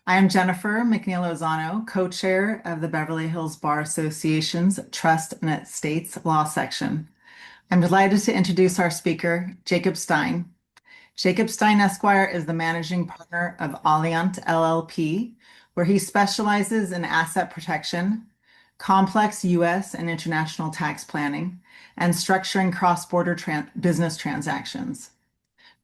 I am Jennifer McNeil-Lozano, co-chair of the Beverly Hills Bar Association's Trust and Estates Law Section. I'm delighted to introduce our speaker, Jacob Stein. Jacob Stein Esquire is the managing partner of Alliant LLP, where he specializes in asset protection, complex U.S. and international tax planning, and structuring cross-border business transactions.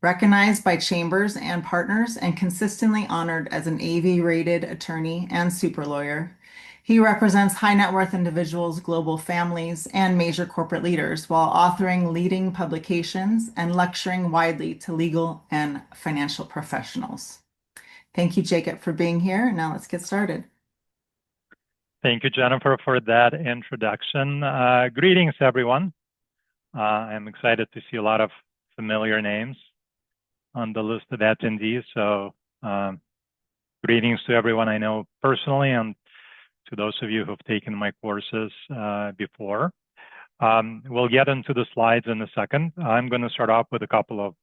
Recognized by chambers and partners and consistently honored as an AV-rated attorney and super lawyer, he represents high net worth individuals, global families, and major corporate leaders while authoring leading publications and lecturing widely to legal and financial professionals. Thank you, Jacob, for being here. Now let's get started. Thank you, Jennifer, for that introduction. Greetings, everyone. I'm excited to see a lot of familiar names on the list of attendees. So greetings to everyone I know personally and to those of you who've taken my courses before. We'll get into the slides in a second. I'm going to start off with a couple of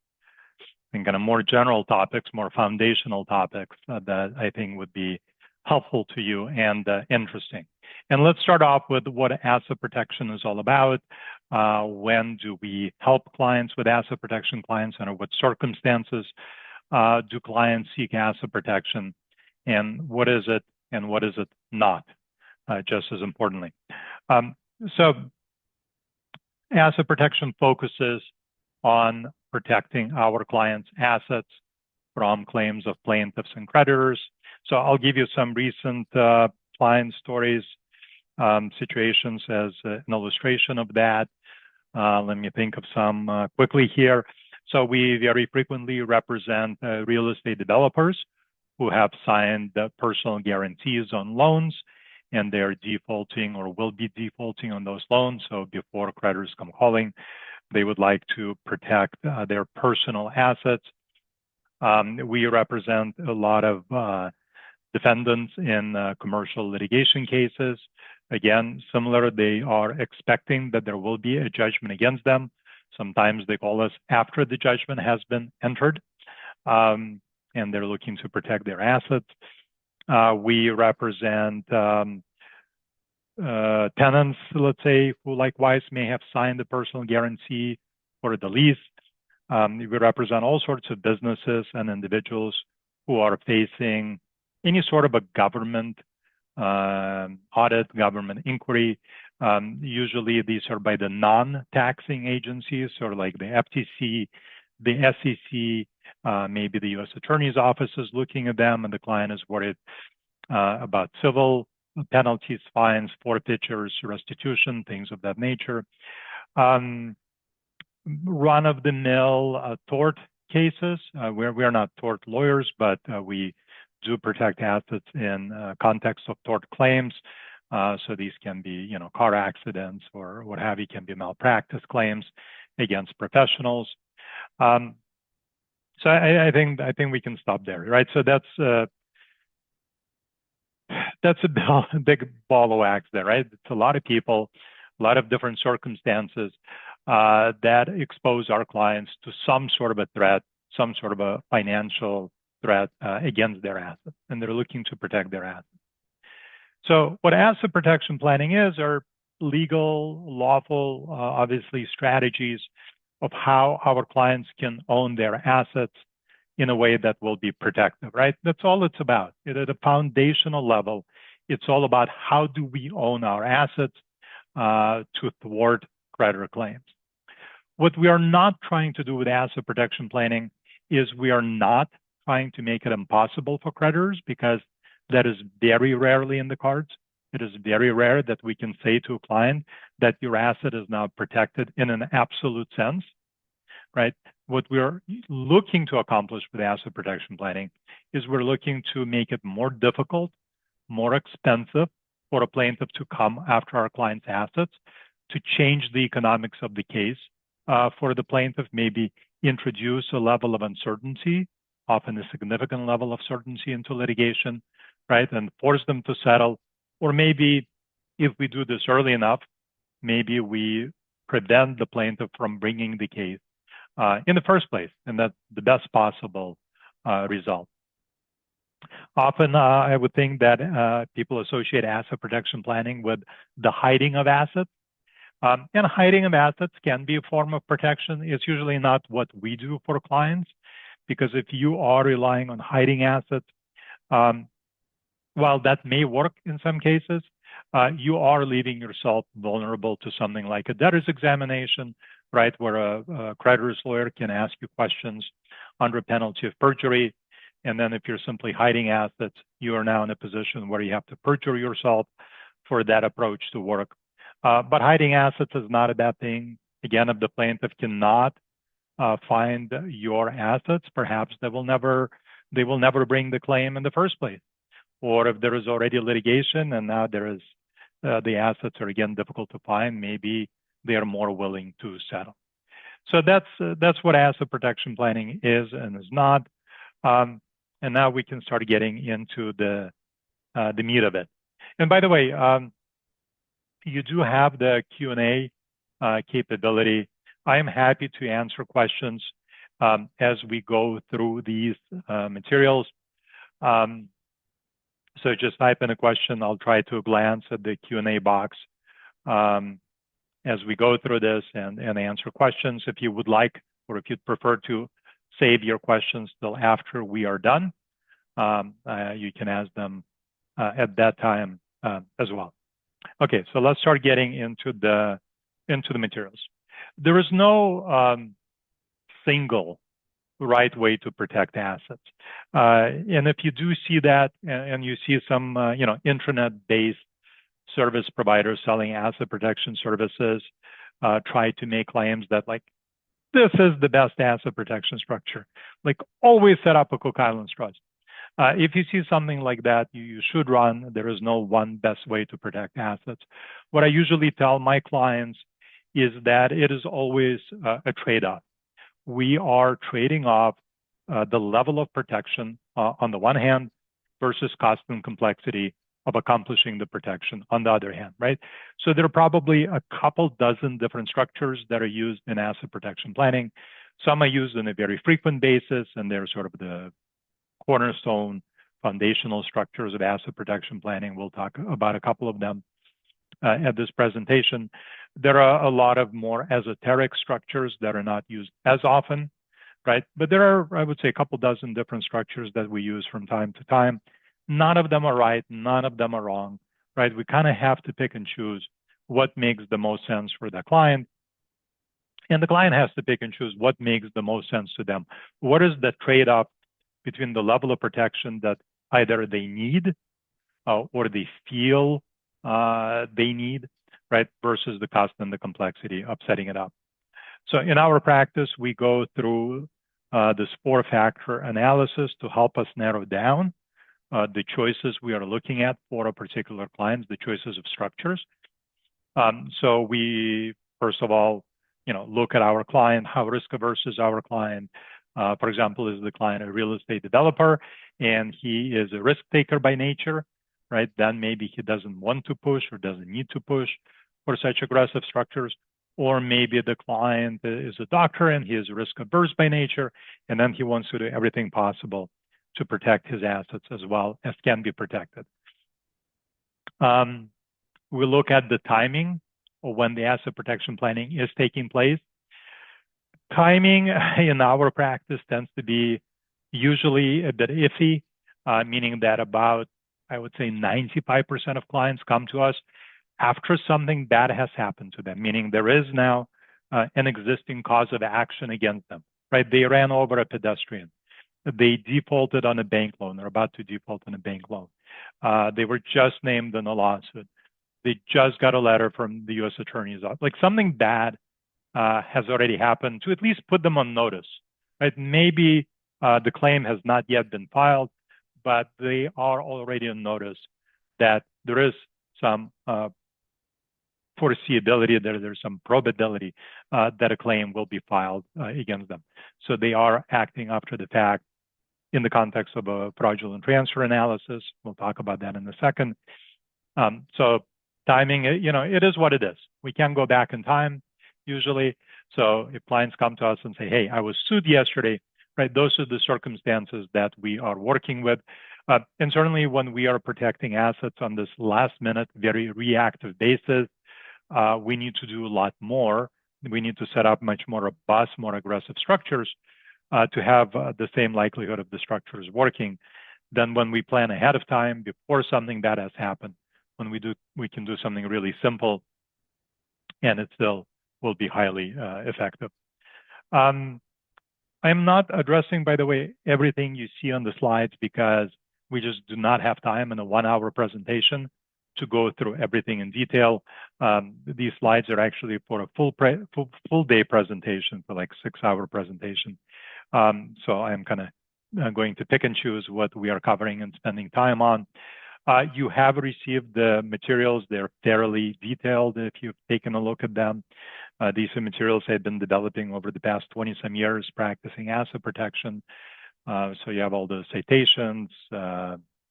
kind of more general topics, more foundational topics that I think would be helpful to you and interesting. And let's start off with what asset protection is all about. When do we help clients with asset protection? Clients, under what circumstances do clients seek asset protection? And what is it and what is it not, just as importantly. So asset protection focuses on protecting our clients' assets from claims of plaintiffs and creditors. So I'll give you some recent client stories, situations as an illustration of that. Let me think of some quickly here. So we very frequently represent real estate developers who have signed personal guarantees on loans, and they're defaulting or will be defaulting on those loans. So before creditors come calling, they would like to protect their personal assets. We represent a lot of defendants in commercial litigation cases. Again, similar, they are expecting that there will be a judgment against them. Sometimes they call us after the judgment has been entered, and they're looking to protect their assets. We represent tenants, let's say, who likewise may have signed a personal guarantee for the lease. We represent all sorts of businesses and individuals who are facing any sort of a government audit, government inquiry. Usually these are by the non-taxing agencies, or like the FTC, the SEC, maybe the U.S. Attorney's Office is looking at them, and the client is worried about civil penalties, fines, forfeitures, restitution, things of that nature. Run-of-the-mill tort cases. We're not tort lawyers, but we do protect assets in context of tort claims. So these can be, car accidents or what have you, can be malpractice claims against professionals. So I think we can stop there, right? So that's a big ball of wax there, right? It's a lot of people, a lot of different circumstances that expose our clients to some sort of a threat, some sort of a financial threat against their assets, and they're looking to protect their assets. So what asset protection planning is are legal, lawful, obviously strategies of how our clients can own their assets in a way that will be protective, right? That's all it's about. At a foundational level, it's all about how do we own our assets to thwart creditor claims. What we are not trying to do with asset protection planning is we are not trying to make it impossible for creditors, because that is very rarely in the cards. It is very rare that we can say to a client that your asset is now protected in an absolute sense, right? What we're looking to accomplish with asset protection planning is we're looking to make it more difficult, more expensive for a plaintiff to come after our client's assets, to change the economics of the case for the plaintiff, maybe introduce a level of uncertainty, often a significant level of certainty into litigation, right? And force them to settle. Or maybe if we do this early enough, maybe we prevent the plaintiff from bringing the case in the first place, and that's the best possible result. Often, I would think that people associate asset protection planning with the hiding of assets. And hiding of assets can be a form of protection. It's usually not what we do for clients, because if you are relying on hiding assets, while that may work in some cases, you are leaving yourself vulnerable to something like a debtor's examination, right, where a creditor's lawyer can ask you questions under penalty of perjury. And then if you're simply hiding assets, you are now in a position where you have to perjure yourself for that approach to work. But hiding assets is not a bad thing. Again, if the plaintiff cannot find your assets, perhaps they will never bring the claim in the first place. Or if there is already litigation and now there is the assets are again difficult to find, maybe they are more willing to settle. So that's what asset protection planning is and is not. And now we can start getting into the meat of it. And by the way, you do have the Q&A capability. I am happy to answer questions as we go through these materials. So just type in a question. I'll try to glance at the Q&A box as we go through this and answer questions. If you would like, or if you'd prefer to save your questions till after we are done, you can ask them at that time as well. Okay, so let's start getting into the materials. There is no single right way to protect assets. And if you do see that, and you see some, intranet-based service providers selling asset protection services, try to make claims that like, this is the best asset protection structure. Like always set up a Cook Islands trust. If you see something like that, you should run. There is no one best way to protect assets. What I usually tell my clients is that it is always a trade-off. We are trading off the level of protection on the one hand versus cost and complexity of accomplishing the protection on the other hand, right? So there are probably a couple dozen different structures that are used in asset protection planning. Some are used on a very frequent basis, and they're sort of the cornerstone foundational structures of asset protection planning. We'll talk about a couple of them at this presentation. There are a lot of more esoteric structures that are not used as often, right? But there are, I would say, a couple dozen different structures that we use from time to time. None of them are right, none of them are wrong, right? We kind of have to pick and choose what makes the most sense for the client. And the client has to pick and choose what makes the most sense to them. What is the trade-off between the level of protection that either they need or they feel they need, right, versus the cost and the complexity of setting it up. So in our practice, we go through this 4-factor analysis to help us narrow down the choices we are looking at for a particular client, the choices of structures. So we, first of all, look at our client, how risk-averse is our client. For example, is the client a real estate developer and he is a risk taker by nature, right? Then maybe he doesn't want to push or doesn't need to push for such aggressive structures. Or maybe the client is a doctor and he is risk averse by nature, and then he wants to do everything possible to protect his assets as well as can be protected. We look at the timing of when the asset protection planning is taking place. Timing in our practice tends to be usually a bit iffy, meaning that about, I would say 95% of clients come to us after something bad has happened to them, meaning there is now an existing cause of action against them, right? They ran over a pedestrian. They defaulted on a bank loan. They're about to default on a bank loan. They were just named in a lawsuit. They just got a letter from the U.S. Attorney's office. Like something bad has already happened to at least put them on notice, right? Maybe the claim has not yet been filed, but they are already on notice that there is some foreseeability, there's some probability that a claim will be filed against them. So they are acting after the fact in the context of a fraudulent transfer analysis. We'll talk about that in a second. So timing, it is what it is. We can go back in time usually. So if clients come to us and say, hey, I was sued yesterday, right? Those are the circumstances that we are working with. And certainly when we are protecting assets on this last minute, very reactive basis, we need to do a lot more. We need to set up much more robust, more aggressive structures to have the same likelihood of the structures working than when we plan ahead of time before something bad has happened. When we can do something really simple and it still will be highly effective. I'm not addressing, by the way, everything you see on the slides because we just do not have time in a 1-hour presentation to go through everything in detail. These slides are actually for a full day presentation, for like 6-hour presentation. So I'm kind of going to pick and choose what we are covering and spending time on. You have received the materials. They're fairly detailed if you've taken a look at them. These are materials I've been developing over the past 20-some years practicing asset protection. So you have all the citations,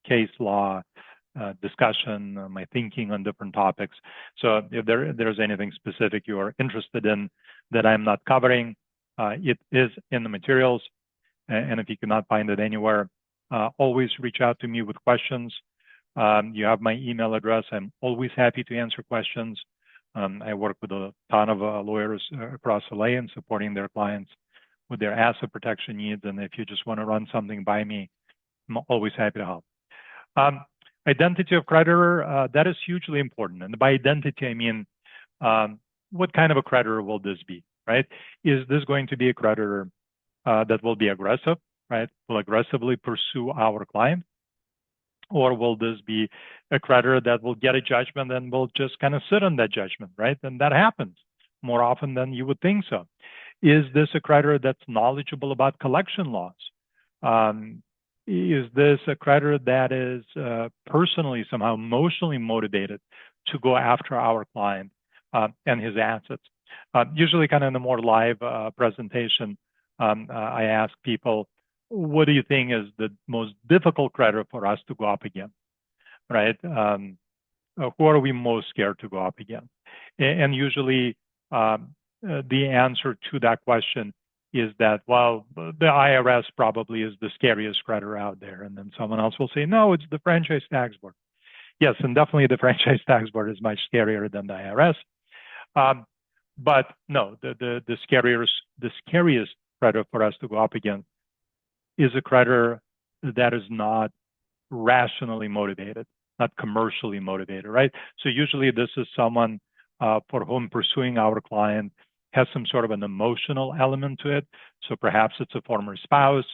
case law, discussion, my thinking on different topics. So if there's anything specific you are interested in that I'm not covering, it is in the materials. And if you cannot find it anywhere, always reach out to me with questions. You have my email address. I'm always happy to answer questions. I work with a ton of lawyers across LA and supporting their clients with their asset protection needs. And if you just want to run something by me, I'm always happy to help. Identity of creditor, that is hugely important. And by identity, I mean, what kind of a creditor will this be, right? Is this going to be a creditor that will be aggressive, right? Will aggressively pursue our client? Or will this be a creditor that will get a judgment and will just kind of sit on that judgment, right? And that happens more often than you would think so. Is this a creditor that's knowledgeable about collection laws? Is this a creditor that is personally, somehow emotionally motivated to go after our client and his assets? Usually kind of in a more live presentation, I ask people, what do you think is the most difficult creditor for us to go up against, right? Who are we most scared to go up against? And usually the answer to that question is that, well, the IRS probably is the scariest creditor out there. And then someone else will say, no, it's the franchise tax board. Yes, and definitely the franchise tax board is much scarier than the IRS. But no, the scariest creditor for us to go up against is a creditor that is not rationally motivated, not commercially motivated, right? So usually this is someone for whom pursuing our client has some sort of an emotional element to it. So perhaps it's a former spouse,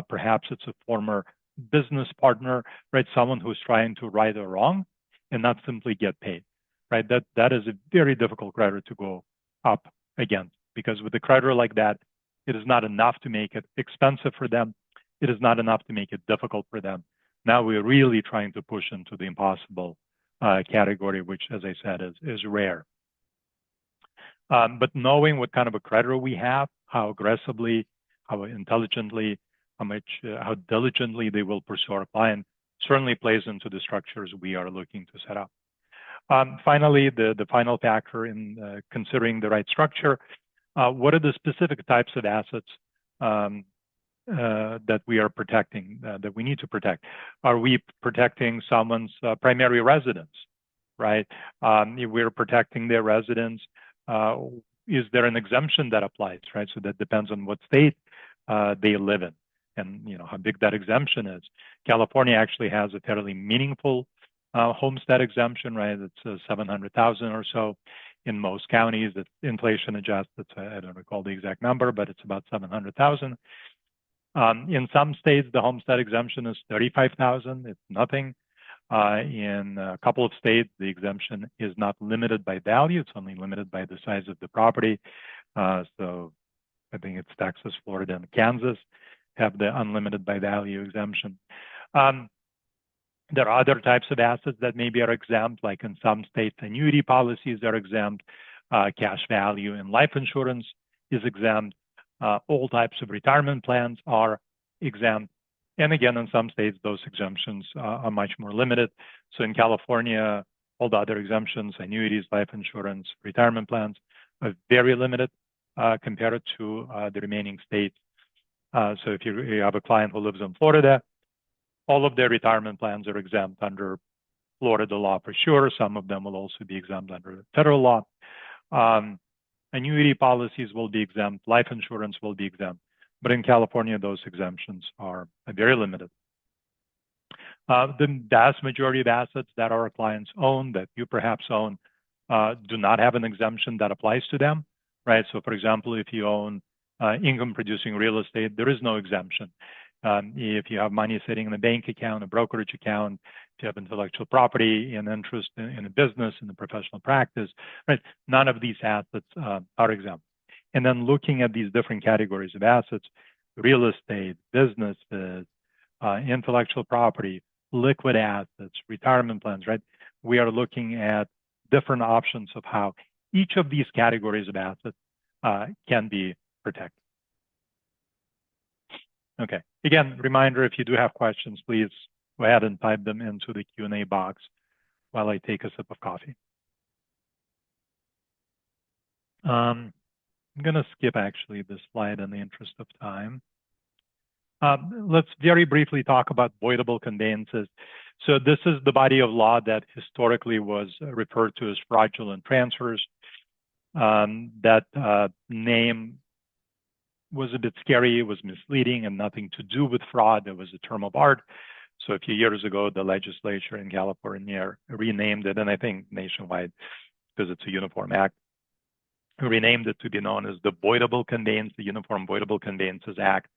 perhaps it's a former business partner, right? Someone who's trying to right a wrong and not simply get paid, right? That is a very difficult creditor to go up against, because with a creditor like that, it is not enough to make it expensive for them. It is not enough to make it difficult for them. Now we're really trying to push into the impossible category, which, as I said, is rare. But knowing what kind of a creditor we have, how aggressively, how intelligently, how diligently they will pursue our client certainly plays into the structures we are looking to set up. Finally, the final factor in considering the right structure, what are the specific types of assets that we are protecting, that we need to protect? Are we protecting someone's primary residence, right? If we're protecting their residence, is there an exemption that applies, right? So that depends on what state they live in and how big that exemption is. California actually has a fairly meaningful homestead exemption, right? It's 700,000 or so. In most counties, it's inflation adjusted. I don't recall the exact number, but it's about 700,000. In some states, the homestead exemption is 35,000. It's nothing. In a couple of states, the exemption is not limited by value. It's only limited by the size of the property. So I think it's Texas, Florida, and Kansas have the unlimited by value exemption. There are other types of assets that maybe are exempt, like in some states, annuity policies are exempt. Cash value in life insurance is exempt. All types of retirement plans are exempt. And again, in some states, those exemptions are much more limited. So in California, all the other exemptions, annuities, life insurance, retirement plans, are very limited compared to the remaining states. So if you have a client who lives in Florida, all of their retirement plans are exempt under Florida law for sure. Some of them will also be exempt under federal law. Annuity policies will be exempt. Life insurance will be exempt. But in California, those exemptions are very limited. The vast majority of assets that our clients own, that you perhaps own, do not have an exemption that applies to them, right? So for example, if you own income producing real estate, there is no exemption. If you have money sitting in a bank account, a brokerage account, if you have intellectual property, an interest in a business, in a professional practice, right? None of these assets are exempt. And then looking at these different categories of assets, real estate, businesses, intellectual property, liquid assets, retirement plans, right? We are looking at different options of how each of these categories of assets can be protected. Okay, again, reminder, if you do have questions, please go ahead and type them into the Q&A box while I take a sip of coffee. I'm gonna skip actually this slide in the interest of time. Let's very briefly talk about voidable conveyances. So this is the body of law that historically was referred to as fraudulent transfers. That name was a bit scary. It was misleading and nothing to do with fraud. It was a term of art. So a few years ago, the legislature in California renamed it, and I think nationwide, because it's a uniform act, renamed it to be known as the Voidable Conveyance, the Uniform Voidable Conveyances Act.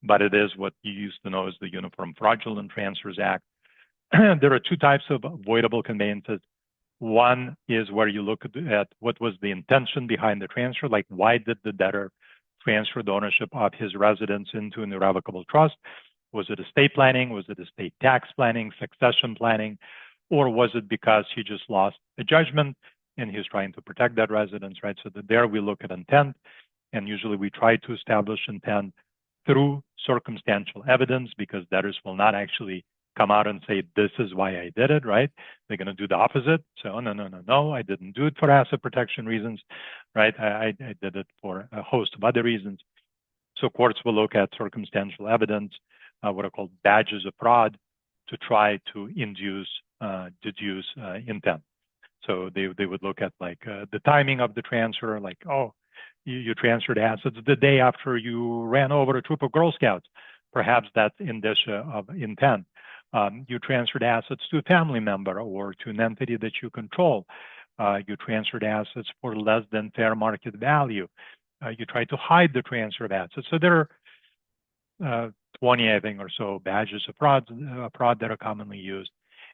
But it is what you used to know as the Uniform Fraudulent Transfers Act. There are two types of voidable conveyances. One is where you look at what was the intention behind the transfer, like why did the debtor transfer the ownership of his residence into an irrevocable trust? Was it estate planning? Was it estate tax planning, succession planning? Or was it because he just lost a judgment and he's trying to protect that residence, right? So there we look at intent, and usually we try to establish intent through circumstantial evidence, because debtors will not actually come out and say, this is why I did it, right? They're going to do the opposite. So, no, I didn't do it for asset protection reasons, right? I did it for a host of other reasons. So courts will look at circumstantial evidence, what are called badges of fraud, to try to deduce intent. So they would look at like the timing of the transfer, like, oh, you transferred assets the day after you ran over a troop of Girl Scouts. Perhaps that's indicia of intent. You transferred assets to a family member or to an entity that you control. You transferred assets for less than fair market value. You tried to hide the transfer of assets. So there are 20, I think, or so badges of fraud that are commonly used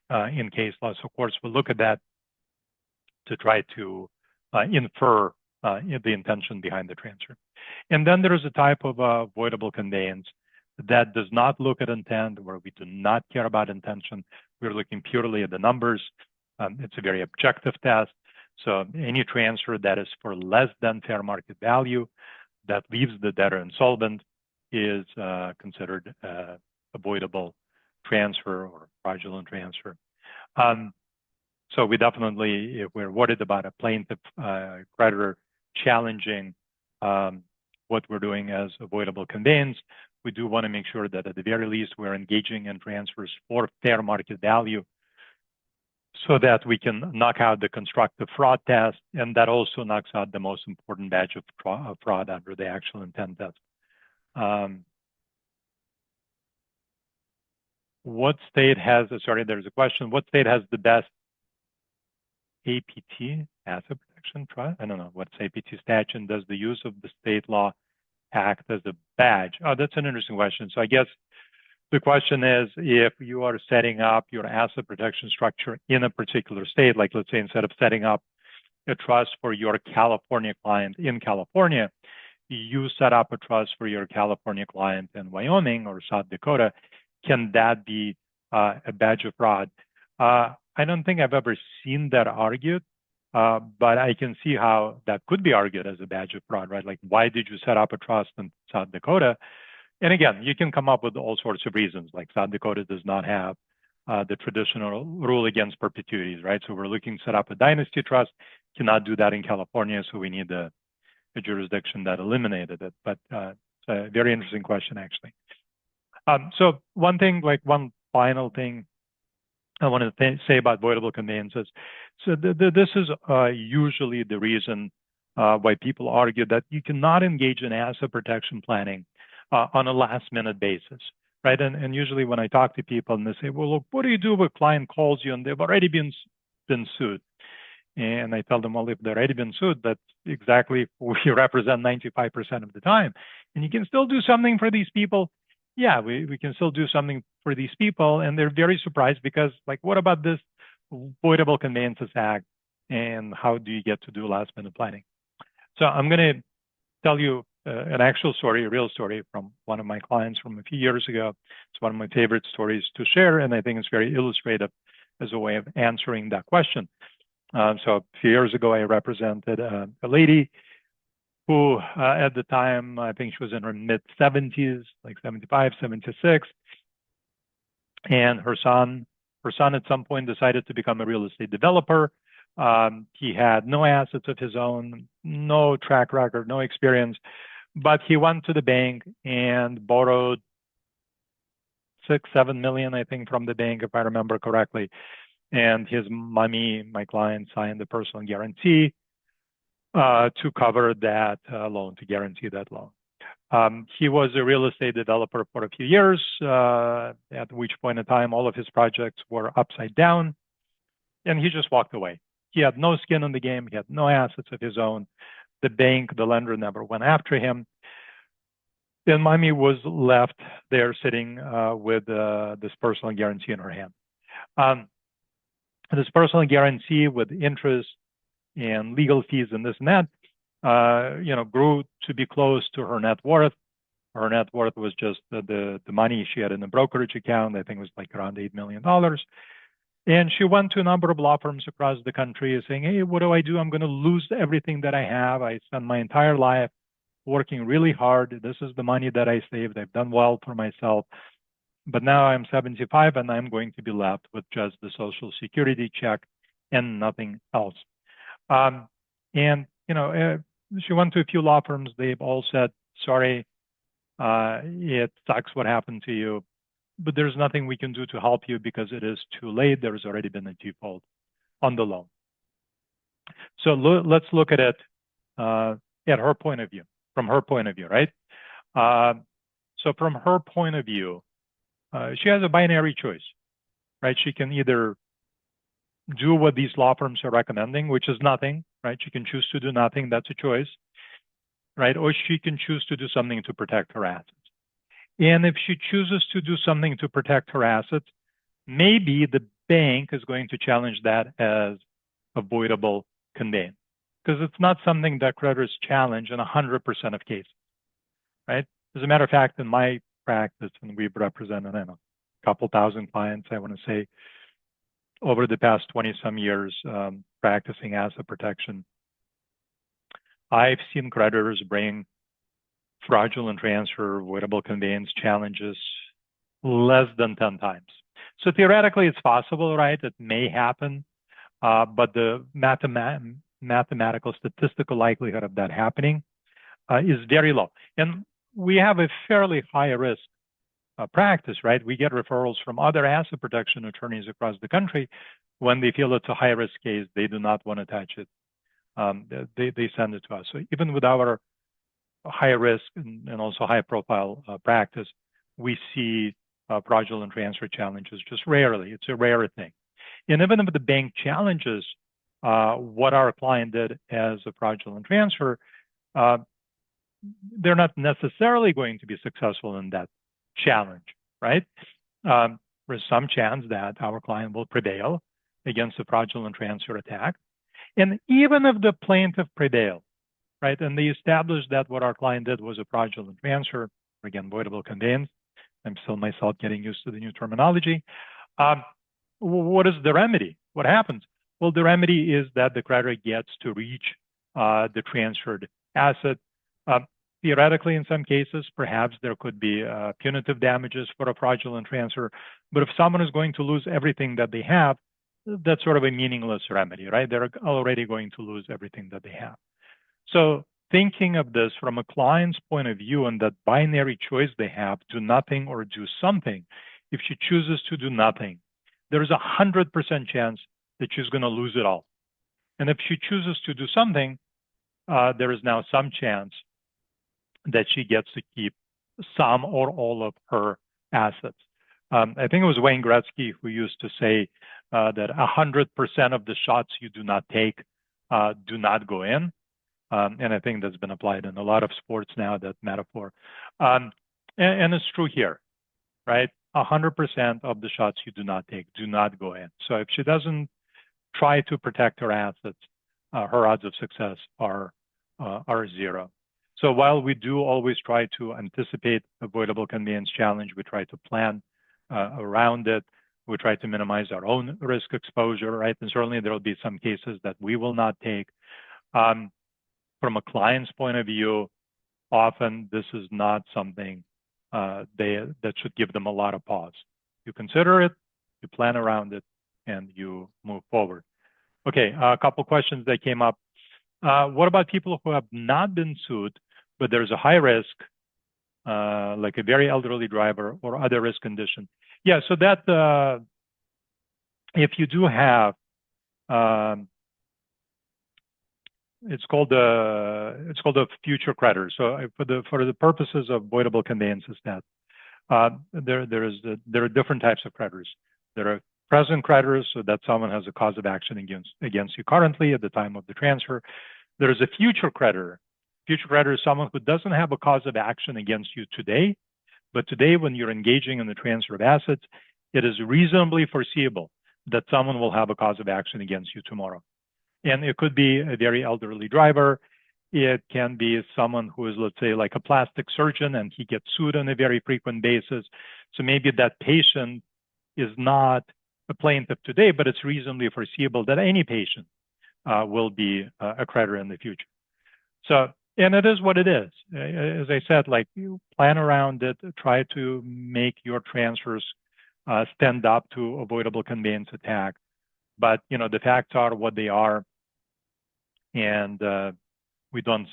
in case law. So courts will look at that to try to infer the intention behind the transfer. And then there is a type of voidable conveyance that does not look at intent, where we do not care about intention. We're looking purely at the numbers. It's a very objective test. So any transfer that is for less than fair market value, that leaves the debtor insolvent, is considered a voidable transfer or fraudulent transfer. So we definitely, if we're worried about a plaintiff creditor challenging what we're doing as avoidable conveyance, we do want to make sure that at the very least we're engaging in transfers for fair market value, so that we can knock out the constructive fraud test, and that also knocks out the most important badge of fraud under the actual intent test. What state has, sorry, there's a question, what state has the best APT, asset protection trust? I don't know, what's APT statute, and does the use of the state law act as a badge? Oh, that's an interesting question. So I guess the question is, if you are setting up your asset protection structure in a particular state, like let's say instead of setting up a trust for your California client in California, you set up a trust for your California client in Wyoming or South Dakota, can that be a badge of fraud? I don't think I've ever seen that argued, but I can see how that could be argued as a badge of fraud, right? Like, why did you set up a trust in South Dakota? And again, you can come up with all sorts of reasons, like South Dakota does not have the traditional rule against perpetuities, right? So we're looking to set up a dynasty trust, cannot do that in California, so we need a jurisdiction that eliminated it. But it's a very interesting question, actually. So one thing, like one final thing I want to say about voidable conveyances. So this is usually the reason why people argue that you cannot engage in asset protection planning on a last-minute basis, right? And usually when I talk to people and they say, well, look, what do you do if a client calls you and they've already been sued? And I tell them, well, if they've already been sued, that's exactly we represent 95% of the time. And you can still do something for these people. Yeah, we can still do something for these people. And they're very surprised because, like, what about this Voidable Conveyances Act? And how do you get to do last minute planning? So I'm going to tell you an actual story, a real story from one of my clients from a few years ago. It's one of my favorite stories to share. And I think it's very illustrative as a way of answering that question. So a few years ago, I represented a lady who at the time, I think she was in her mid-70s, like 75, 76. And her son at some point decided to become a real estate developer. He had no assets of his own, no track record, no experience, but he went to the bank and borrowed 6-7 million, I think, from the bank, if I remember correctly. And his mommy, my client, signed the personal guarantee to cover that loan, to guarantee that loan. He was a real estate developer for a few years, at which point in time all of his projects were upside down, and he just walked away. He had no skin in the game. He had no assets of his own. The bank, the lender, never went after him. Then mommy was left there sitting with this personal guarantee in her hand. This personal guarantee with interest and legal fees and this and that, grew to be close to her net worth. Her net worth was just the money she had in the brokerage account. I think it was like around $8 million. And she went to a number of law firms across the country saying, hey, what do I do? I'm going to lose everything that I have. I spent my entire life working really hard. This is the money that I saved. I've done well for myself. But now I'm 75 and I'm going to be left with just the Social Security check and nothing else. She went to a few law firms. They've all said, sorry, it sucks what happened to you, but there's nothing we can do to help you because it is too late. There's already been a default on the loan. So let's look at it at her point of view, from her point of view, right? So from her point of view, she has a binary choice, right? She can either do what these law firms are recommending, which is nothing, right? She can choose to do nothing. That's a choice, right? Or she can choose to do something to protect her assets. And if she chooses to do something to protect her assets, maybe the bank is going to challenge that as avoidable conveyance because it's not something that creditors challenge in 100% of cases, right? As a matter of fact, in my practice, and we've represented a couple thousand clients, I want to say, over the past 20-some years practicing asset protection, I've seen creditors bring fraudulent transfer, avoidable conveyance challenges less than 10 times. So theoretically, it's possible, right? It may happen, but the mathematical statistical likelihood of that happening is very low. And we have a fairly high risk practice, right? We get referrals from other asset protection attorneys across the country. When they feel it's a high risk case, they do not want to touch it. They send it to us. So even with our high risk and also high profile practice, we see fraudulent transfer challenges just rarely. It's a rare thing. And even if the bank challenges what our client did as a fraudulent transfer, they're not necessarily going to be successful in that challenge, right? There's some chance that our client will prevail against the fraudulent transfer attack. And even if the plaintiff prevails, right, and they establish that what our client did was a fraudulent transfer, again, voidable conveyance, I'm still myself getting used to the new terminology. What is the remedy? What happens? Well, the remedy is that the creditor gets to reach the transferred asset. Theoretically, in some cases, perhaps there could be punitive damages for a fraudulent transfer. But if someone is going to lose everything that they have, that's sort of a meaningless remedy, right? They're already going to lose everything that they have. So thinking of this from a client's point of view and that binary choice they have, do nothing or do something, if she chooses to do nothing, there is 100% chance that she's going to lose it all. And if she chooses to do something, there is now some chance that she gets to keep some or all of her assets. I think it was Wayne Gretzky who used to say that 100% of the shots you do not take do not go in. And I think that's been applied in a lot of sports now, that metaphor. And it's true here, right? 100% of the shots you do not take do not go in. So if she doesn't try to protect her assets, her odds of success are zero. So while we do always try to anticipate avoidable conveyance challenge, we try to plan around it. We try to minimize our own risk exposure, right? And certainly there will be some cases that we will not take. From a client's point of view, often this is not something that should give them a lot of pause. You consider it, you plan around it, and you move forward. Okay, a couple questions that came up. What about people who have not been sued, but there's a high risk, like a very elderly driver or other risk condition? Yeah, so that if you do have, it's called a future creditor. So for the purposes of voidable conveyances, that there are different types of creditors. There are present creditors, so that someone has a cause of action against you currently at the time of the transfer. There is a future creditor. Future creditor is someone who doesn't have a cause of action against you today, but today when you're engaging in the transfer of assets, it is reasonably foreseeable that someone will have a cause of action against you tomorrow. And it could be a very elderly driver. It can be someone who is, let's say, like a plastic surgeon, and he gets sued on a very frequent basis. So maybe that patient is not a plaintiff today, but it's reasonably foreseeable that any patient will be a creditor in the future. So, and it is what it is. As I said, like, you plan around it, try to make your transfers stand up to avoidable conveyance attack. But, you know, the facts are what they are. And we do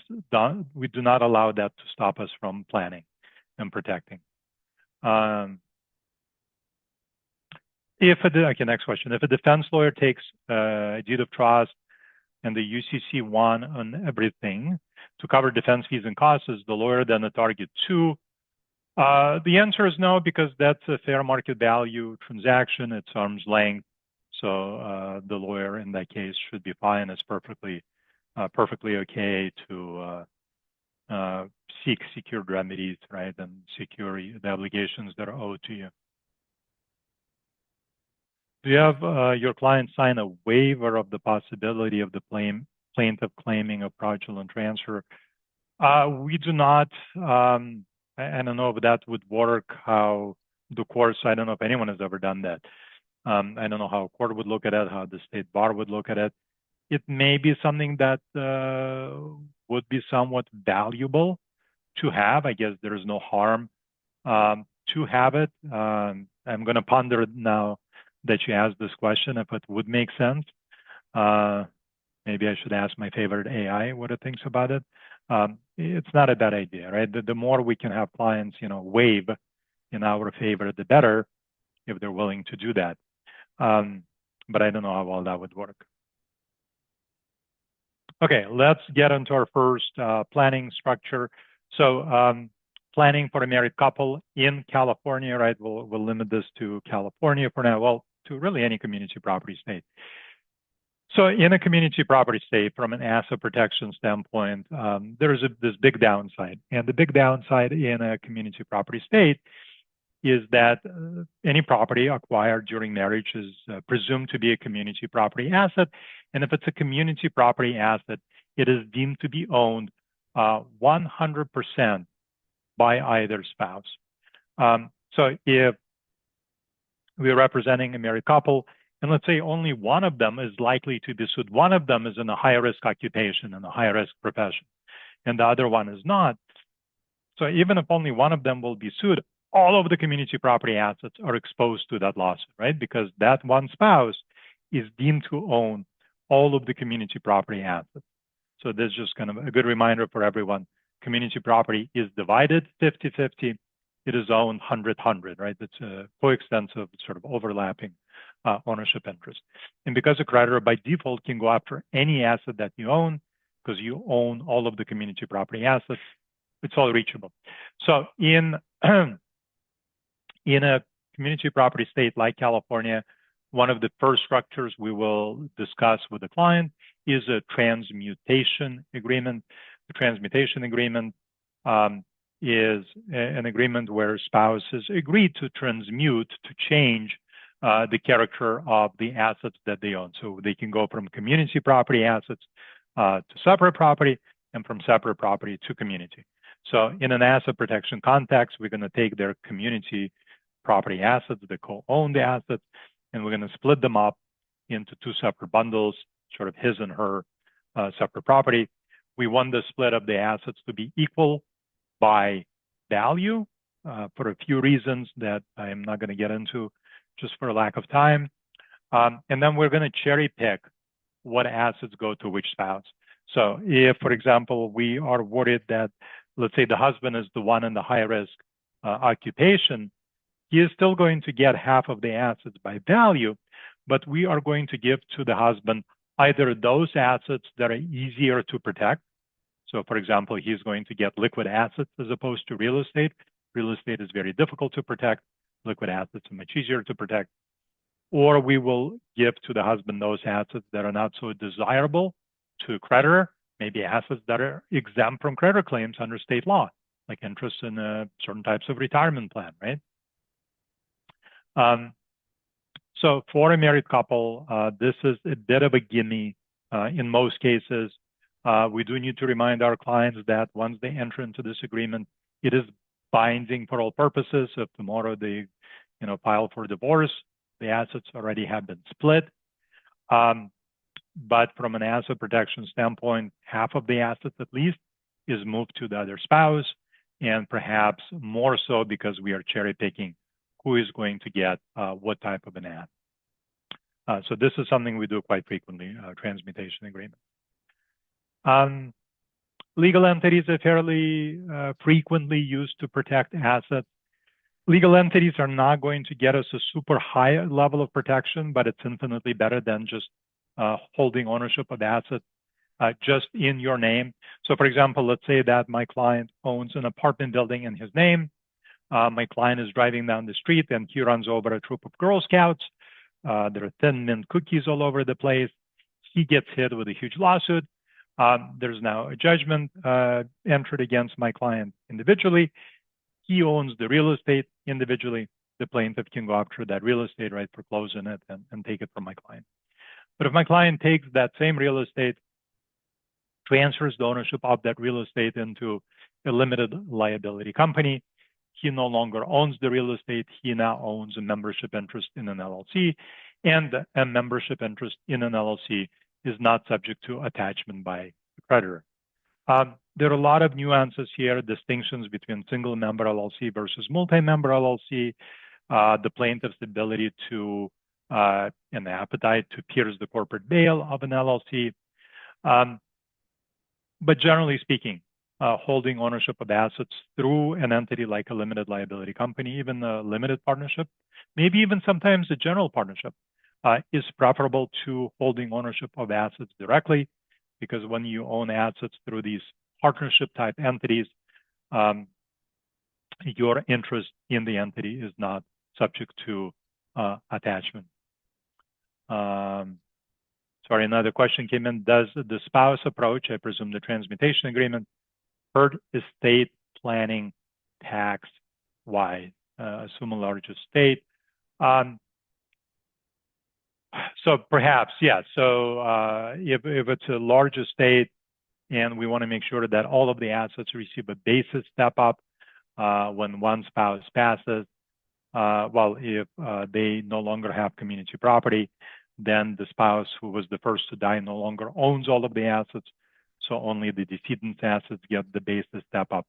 not allow that to stop us from planning and protecting. Okay, next question. If a defense lawyer takes a deed of trust and the UCC won on everything to cover defense fees and costs, is the lawyer then a target too? The answer is no, because that's a fair market value transaction. It's arm's length. So the lawyer in that case should be fine. It's perfectly okay to seek secured remedies, right, and secure the obligations that are owed to you. Do you have your client sign a waiver of the possibility of the plaintiff claiming a fraudulent transfer? We do not. I don't know if that would work, how the courts, I don't know if anyone has ever done that. I don't know how a court would look at it, how the state bar would look at it. It may be something that would be somewhat valuable to have. I guess there is no harm to have it. I'm going to ponder it now that you asked this question, if it would make sense. Maybe I should ask my favorite AI what it thinks about it. It's not a bad idea, right? The more we can have clients, you know, waive in our favor, the better, if they're willing to do that. But I don't know how well that would work. Okay, let's get into our first planning structure. So planning for a married couple in California, right? We'll limit this to California for now. Well, to really any community property state. So in a community property state, from an asset protection standpoint, there's this big downside. And the big downside in a community property state is that any property acquired during marriage is presumed to be a community property asset. And if it's a community property asset, it is deemed to be owned 100% by either spouse. So if we're representing a married couple, and let's say only one of them is likely to be sued, one of them is in a high-risk occupation and a high-risk profession, and the other one is not. So even if only one of them will be sued, all of the community property assets are exposed to that lawsuit, right? Because that one spouse is deemed to own all of the community property assets. So this is just kind of a good reminder for everyone. Community property is divided 50-50. it is owned 100-100, right? It's a coextensive, sort of overlapping ownership interest. And because a creditor by default can go after any asset that you own, because you own all of the community property assets, it's all reachable. So in in a community property state like California, one of the first structures we will discuss with the client is a transmutation agreement. The transmutation agreement is an agreement where spouses agree to transmute, to change the character of the assets that they own. So they can go from community property assets to separate property, and from separate property to community. So in an asset protection context, we're going to take their community property assets, they co-own the assets, and we're going to split them up into two separate bundles, sort of his and her separate property. We want the split of the assets to be equal by value for a few reasons that I'm not going to get into just for lack of time. And then we're going to cherry pick what assets go to which spouse. So if, for example, we are worried that, let's say the husband is the one in the high risk occupation, he is still going to get half of the assets by value, but we are going to give to the husband either those assets that are easier to protect. So for example, he's going to get liquid assets as opposed to real estate. Real estate is very difficult to protect. Liquid assets are much easier to protect. Or we will give to the husband those assets that are not so desirable to a creditor, maybe assets that are exempt from creditor claims under state law, like interest in certain types of retirement plan, right? So for a married couple, this is a bit of a gimme in most cases. We do need to remind our clients that once they enter into this agreement, it is binding for all purposes. If tomorrow they, file for divorce, the assets already have been split. But from an asset protection standpoint, half of the assets at least is moved to the other spouse, and perhaps more so because we are cherry picking who is going to get what type of an asset. So this is something we do quite frequently, transmutation agreement. Legal entities are fairly frequently used to protect assets. Legal entities are not going to get us a super high level of protection, but it's infinitely better than just holding ownership of assets just in your name. So for example, let's say that my client owns an apartment building in his name. My client is driving down the street and he runs over a troop of Girl Scouts. There are Thin Mint cookies all over the place. He gets hit with a huge lawsuit. There's now a judgment entered against my client individually. He owns the real estate individually. The plaintiff can go after that real estate, right, foreclose on it and take it from my client. But if my client takes that same real estate, transfers the ownership of that real estate into a limited liability company, he no longer owns the real estate. He now owns a membership interest in an LLC, and a membership interest in an LLC is not subject to attachment by the creditor. There are a lot of nuances here, distinctions between single member LLC versus multi-member LLC, the plaintiff's ability to, and the appetite to pierce the corporate veil of an LLC. But generally speaking, holding ownership of assets through an entity like a limited liability company, even a limited partnership, maybe even sometimes a general partnership, is preferable to holding ownership of assets directly, because when you own assets through these partnership type entities, your interest in the entity is not subject to attachment. Sorry, another question came in. Does the spouse approach, I presume the transmutation agreement, hurt estate planning tax-wise? Assume a large estate. So perhaps, yeah. So if it's a large estate and we want to make sure that all of the assets receive a basis step up when one spouse passes, well, if they no longer have community property, then the spouse who was the first to die no longer owns all of the assets. So only the decedent's assets get the basis step up,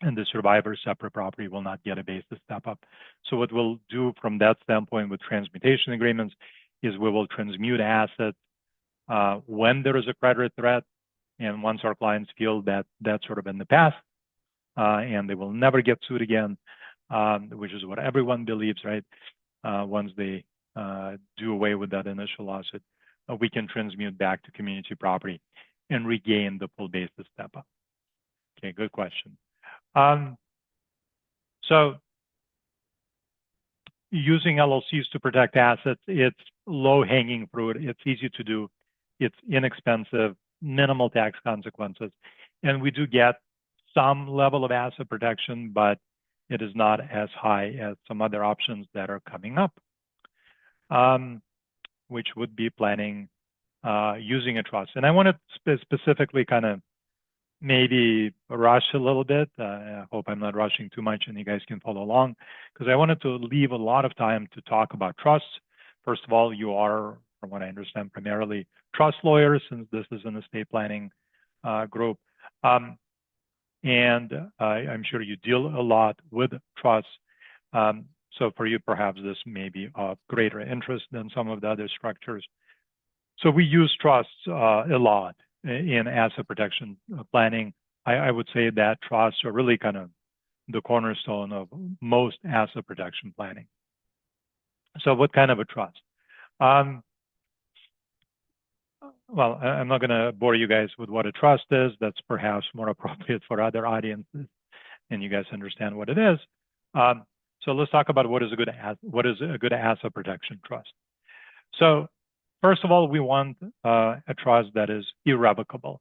and the survivor's separate property will not get a basis step up. So what we'll do from that standpoint with transmutation agreements is we will transmute assets when there is a creditor threat, and once our clients feel that that's sort of in the past, and they will never get sued again, which is what everyone believes, right? Once they do away with that initial lawsuit, we can transmute back to community property and regain the full basis step up. Okay, good question. So using LLCs to protect assets, it's low-hanging fruit. It's easy to do. It's inexpensive, minimal tax consequences. And we do get some level of asset protection, but it is not as high as some other options that are coming up, which would be planning using a trust. And I want to specifically kind of maybe rush a little bit. I hope I'm not rushing too much and you guys can follow along, because I wanted to leave a lot of time to talk about trusts. First of all, you are, from what I understand, primarily trust lawyers, since this is an estate planning group. And I'm sure you deal a lot with trusts. So for you, perhaps this may be of greater interest than some of the other structures. So we use trusts a lot in asset protection planning. I would say that trusts are really kind of the cornerstone of most asset protection planning. So what kind of a trust? Well, I'm not going to bore you guys with what a trust is. That's perhaps more appropriate for other audiences, and you guys understand what it is. So let's talk about what is a good asset protection trust. So first of all, we want a trust that is irrevocable.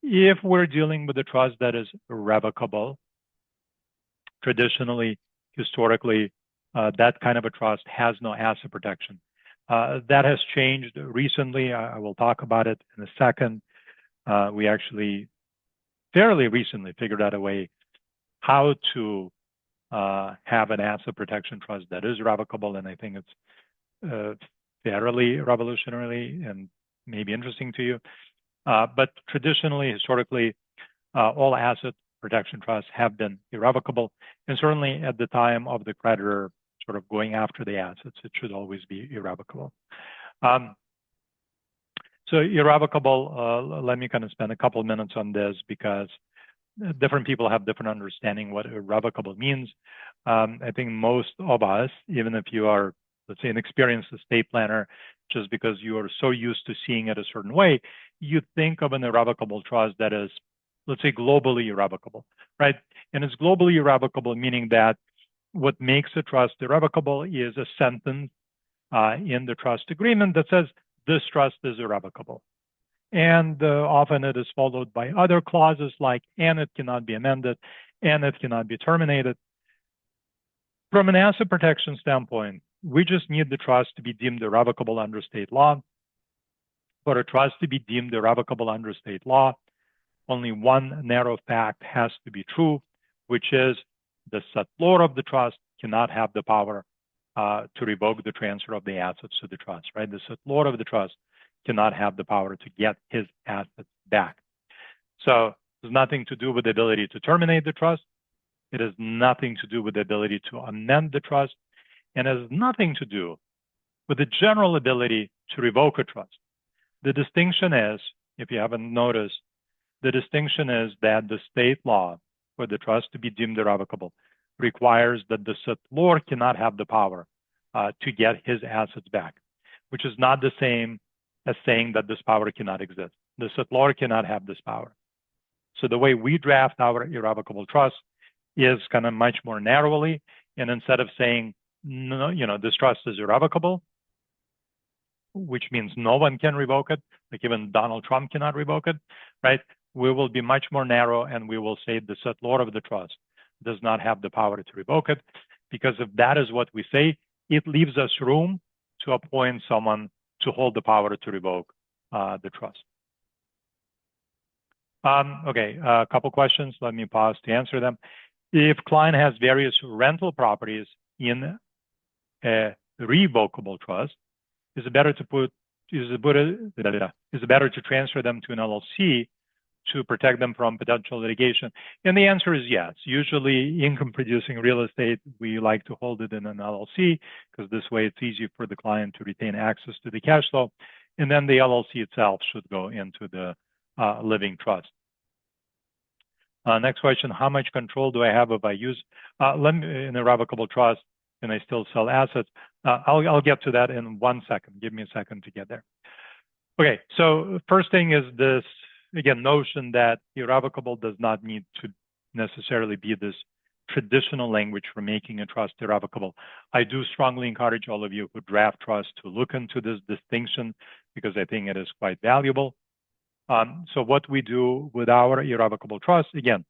If we're dealing with a trust that is irrevocable, traditionally, historically, that kind of a trust has no asset protection. That has changed recently. I will talk about it in a second. We actually fairly recently figured out a way how to have an asset protection trust that is revocable, and I think it's fairly revolutionary and maybe interesting to you. But traditionally, historically, all asset protection trusts have been irrevocable, and certainly at the time of the creditor sort of going after the assets, it should always be irrevocable. So irrevocable, let me kind of spend a couple of minutes on this, because different people have different understanding what irrevocable means. I think most of us, even if you are, let's say, an experienced estate planner, just because you are so used to seeing it a certain way, you think of an irrevocable trust that is, let's say, globally irrevocable, right? And it's globally irrevocable, meaning that what makes a trust irrevocable is a sentence in the trust agreement that says this trust is irrevocable. And often it is followed by other clauses like, and it cannot be amended, and it cannot be terminated. From an asset protection standpoint, we just need the trust to be deemed irrevocable under state law. For a trust to be deemed irrevocable under state law, only one narrow fact has to be true, which is the settlor of the trust cannot have the power to revoke the transfer of the assets to the trust, right? The settlor of the trust cannot have the power to get his assets back. So it has nothing to do with the ability to terminate the trust. It has nothing to do with the ability to amend the trust, and it has nothing to do with the general ability to revoke a trust. The distinction is, if you haven't noticed, the distinction is that the state law for the trust to be deemed irrevocable requires that the settlor cannot have the power to get his assets back, which is not the same as saying that this power cannot exist. The settlor cannot have this power. So the way we draft our irrevocable trust is kind of much more narrowly, and instead of saying, no, you know, this trust is irrevocable, which means no one can revoke it, like even Donald Trump cannot revoke it, right? We will be much more narrow, and we will say the settlor of the trust does not have the power to revoke it, because if that is what we say, it leaves us room to appoint someone to hold the power to revoke the trust. Okay, a couple questions. Let me pause to answer them. If client has various rental properties in a revocable trust, is it better to transfer them to an LLC to protect them from potential litigation? And the answer is yes. Usually income-producing real estate, we like to hold it in an LLC, because this way it's easy for the client to retain access to the cash flow. And then the LLC itself should go into the living trust. Next question, how much control do I have if I use in a revocable trust and I still sell assets? I'll get to that in 1 second. Give me a second to get there. Okay, so first thing is this, again, notion that irrevocable does not need to necessarily be this traditional language for making a trust irrevocable. I do strongly encourage all of you who draft trust to look into this distinction because I think it is quite valuable. So what we do with our irrevocable trust, again,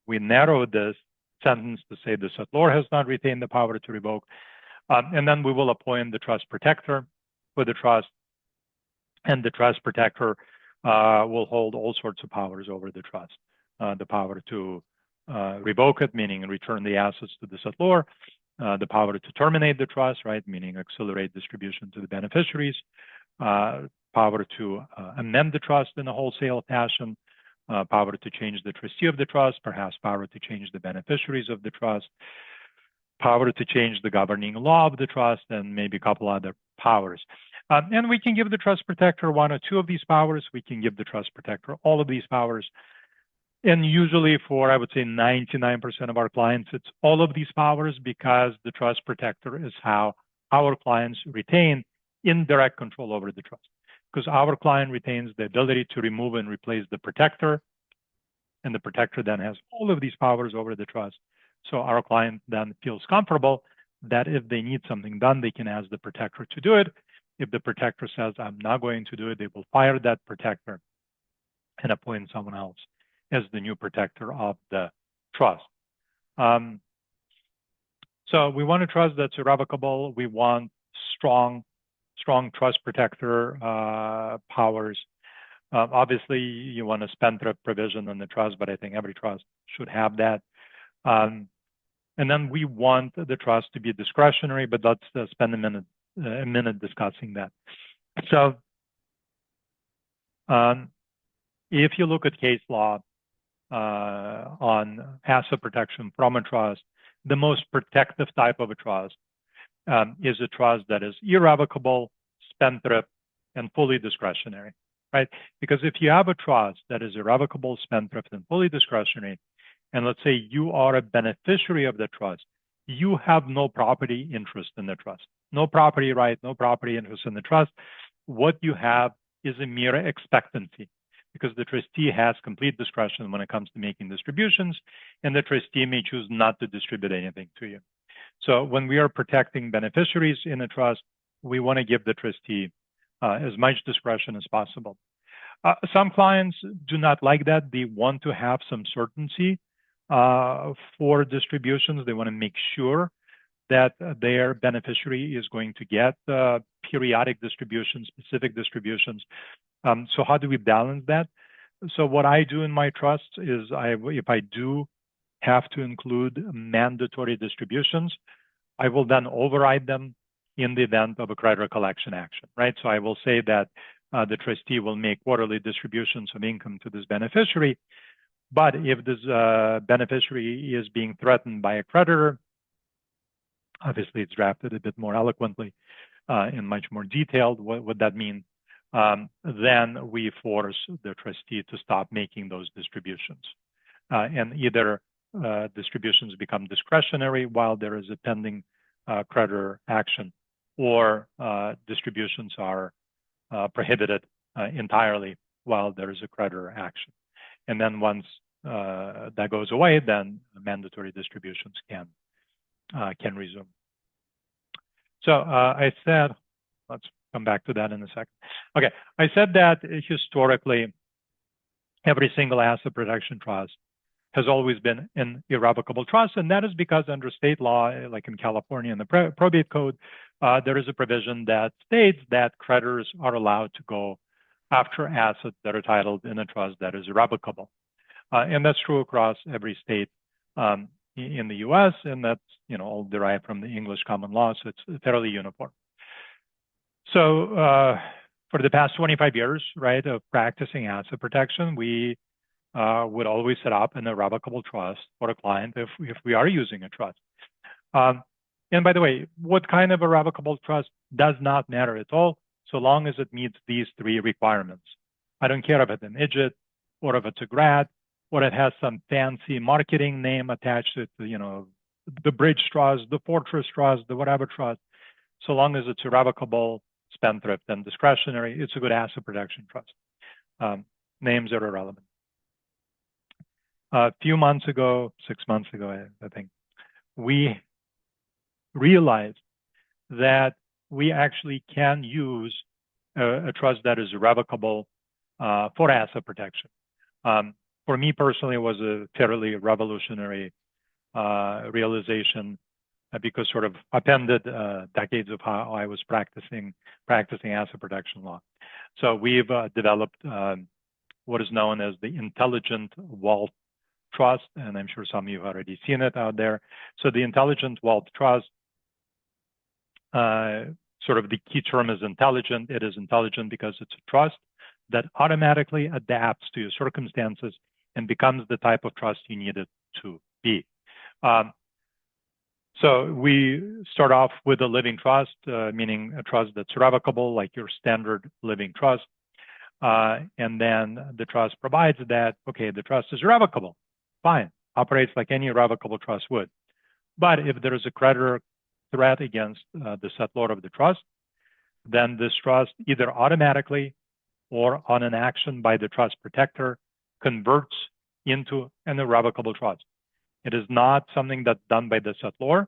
we narrow this sentence to say the settlor has not retained the power to revoke, and then we will appoint the trust protector for the trust, and the trust protector will hold all sorts of powers over the trust. The power to revoke it, meaning return the assets to the settlor, the power to terminate the trust, right, meaning accelerate distribution to the beneficiaries, power to amend the trust in a wholesale fashion, power to change the trustee of the trust, perhaps power to change the beneficiaries of the trust, power to change the governing law of the trust, and maybe a couple other powers. And we can give the trust protector one or two of these powers. We can give the trust protector all of these powers. And usually for, I would say, 99% of our clients, it's all of these powers because the trust protector is how our clients retain indirect control over the trust. Because our client retains the ability to remove and replace the protector, and the protector then has all of these powers over the trust. So our client then feels comfortable that if they need something done, they can ask the protector to do it. If the protector says, I'm not going to do it, they will fire that protector and appoint someone else as the new protector of the trust. So we want a trust that's irrevocable. We want strong trust protector powers. Obviously, you want a spendthrift provision in the trust, but I think every trust should have that. And then we want the trust to be discretionary, but let's spend a minute discussing that. So if you look at case law on asset protection from a trust, the most protective type of a trust is a trust that is irrevocable, spendthrift, and fully discretionary, right? Because if you have a trust that is irrevocable, spendthrift, and fully discretionary, and let's say you are a beneficiary of the trust, you have no property interest in the trust, no property right, no property interest in the trust. What you have is a mere expectancy because the trustee has complete discretion when it comes to making distributions, and the trustee may choose not to distribute anything to you. So when we are protecting beneficiaries in a trust, we want to give the trustee as much discretion as possible. Some clients do not like that. They want to have some certainty for distributions. They want to make sure that their beneficiary is going to get periodic distributions, specific distributions. So how do we balance that? So what I do in my trusts is if I do have to include mandatory distributions, I will then override them in the event of a creditor collection action, right? So I will say that the trustee will make quarterly distributions of income to this beneficiary, but if this beneficiary is being threatened by a creditor, obviously it's drafted a bit more eloquently and much more detailed what that means, then we force the trustee to stop making those distributions. And either distributions become discretionary while there is a pending creditor action, or distributions are prohibited entirely while there is a creditor action. And then once that goes away, then mandatory distributions can resume. So I said, let's come back to that in a second. Okay, I said that historically, every single asset protection trust has always been an irrevocable trust, and that is because under state law, like in California in the probate code, there is a provision that states that creditors are allowed to go after assets that are titled in a trust that is irrevocable. And that's true across every state in the US, and that's all derived from the English common law, so it's fairly uniform. So for the past 25 years, right, of practicing asset protection, we would always set up an irrevocable trust for a client if we are using a trust. And by the way, what kind of irrevocable trust does not matter at all, so long as it meets these three requirements. I don't care if it's an IDGIT, or if it's a GRAD, or it has some fancy marketing name attached to it, you know, the bridge trust, the fortress trust, the whatever trust, so long as it's irrevocable, spendthrift, and discretionary, it's a good asset protection trust. Names are irrelevant. A few months ago, 6 months ago, I think, we realized that we actually can use a trust that is irrevocable for asset protection. For me personally, it was a fairly revolutionary realization because sort of upended decades of how I was practicing asset protection law. So we've developed what is known as the Intelligent Wealth Trust, and I'm sure some of you have already seen it out there. So the Intelligent Wealth Trust, sort of the key term is intelligent. It is intelligent because it's a trust that automatically adapts to your circumstances and becomes the type of trust you need it to be. So we start off with a living trust, meaning a trust that's revocable, like your standard living trust. And then the trust provides that, okay, the trust is revocable. Fine, operates like any revocable trust would. But if there is a creditor threat against the settlor of the trust, then this trust either automatically or on an action by the trust protector converts into an irrevocable trust. It is not something that's done by the settlor,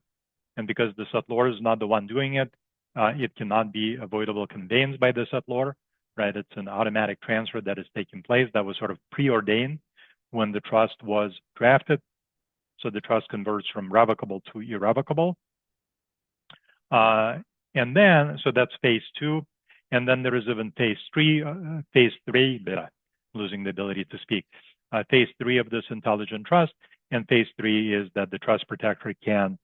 and because the settlor is not the one doing it, it cannot be avoidable conveyance by the settlor, right? It's an automatic transfer that is taking place that was sort of preordained when the trust was drafted. So the trust converts from revocable to irrevocable. And then, so that's phase two. And then there is even phase three, losing the ability to speak. Phase three of this intelligent trust. And phase three is that the trust protector can